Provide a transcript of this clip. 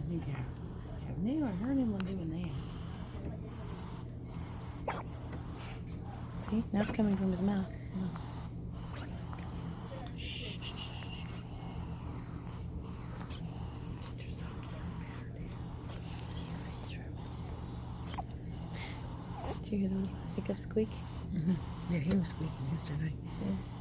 Yeah. I knew I heard him doing that. See? Now it's coming from his mouth. Did you hear the little hiccup squeak? Yeah, he was squeaking yesterday. Yeah.